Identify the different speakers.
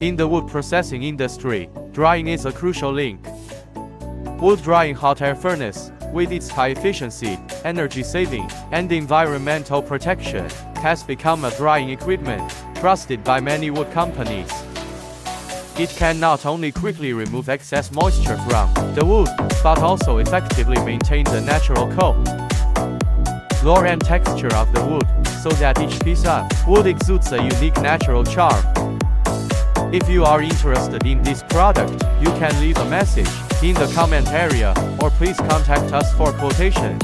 Speaker 1: In the wood processing industry, drying is a crucial link. Wood drying hot air furnace, with its high efficiency, energy saving, and environmental protection, has become a drying equipment trusted by many wood companies. It can not only quickly remove excess moisture from the wood, but also effectively maintain the natural color and texture of the wood, so that each piece of wood exudes a unique natural charm. If you are interested in this product, you can leave a message in the comment area, or please contact us for quotation.